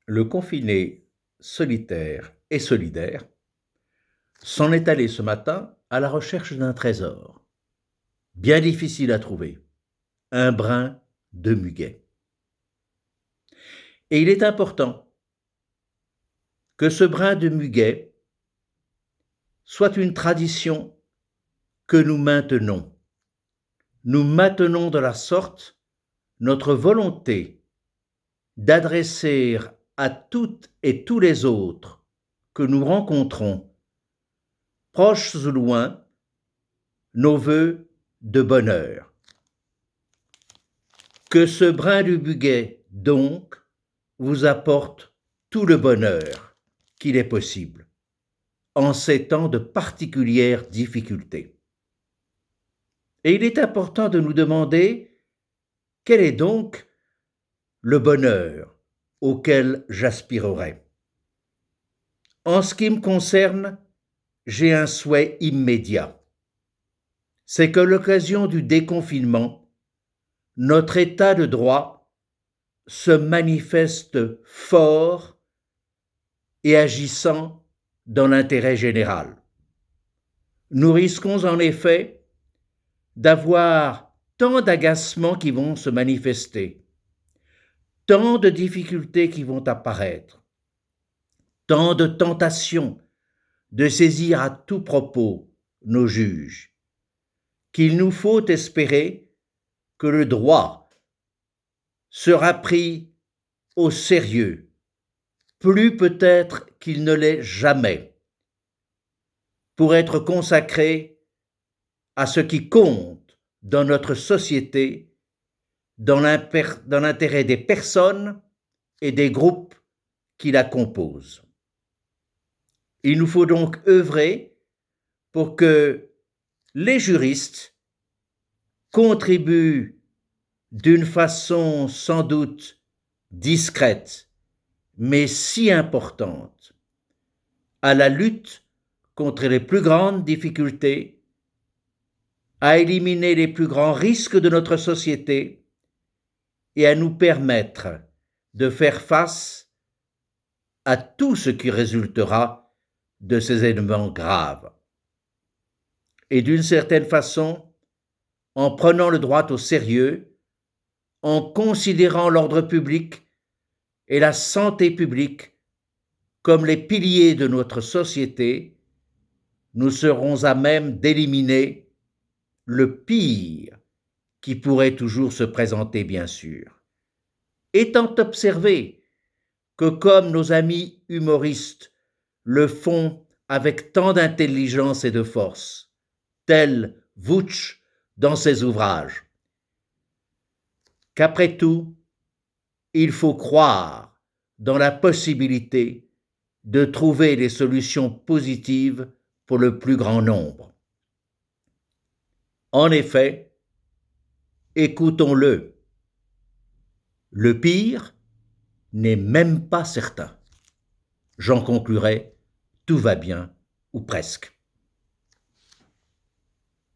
Le confiné solitaire et solidaire s'en est allé ce matin à la recherche d'un trésor, bien difficile à trouver, un brin de muguet. Et il est important que ce brin de muguet soit une tradition que nous maintenons. Nous maintenons de la sorte notre volonté d'adresser à toutes et tous les autres que nous rencontrons, proches ou loin, nos vœux de bonheur. Que ce brin du muguet, donc, vous apporte tout le bonheur qu'il est possible en ces temps de particulières difficultés. Et il est important de nous demander quel est donc le bonheur auquel j'aspirerais. En ce qui me concerne, j'ai un souhait immédiat. C'est que l'occasion du déconfinement, notre état de droit se manifeste fort et agissant dans l'intérêt général. Nous risquons en effet d'avoir tant d'agacements qui vont se manifester, tant de difficultés qui vont apparaître, tant de tentations de saisir à tout propos nos juges, qu'il nous faut espérer que le droit sera pris au sérieux, plus peut-être qu'il ne l'est jamais, pour être consacré à ce qui compte dans notre société, dans l'intérêt des personnes et des groupes qui la composent. Il nous faut donc œuvrer pour que les juristes contribuent d'une façon sans doute discrète, mais si importante, à la lutte contre les plus grandes difficultés, à éliminer les plus grands risques de notre société et à nous permettre de faire face à tout ce qui résultera de ces événements graves. Et d'une certaine façon, en prenant le droit au sérieux, en considérant l'ordre public et la santé publique comme les piliers de notre société, nous serons à même d'éliminer le pire qui pourrait toujours se présenter, bien sûr. Étant observé que comme nos amis humoristes le font avec tant d'intelligence et de force, tel Vooch dans ses ouvrages, qu'après tout, il faut croire dans la possibilité de trouver des solutions positives pour le plus grand nombre. En effet, écoutons-le, le pire n'est même pas certain. J'en conclurai, tout va bien, ou presque.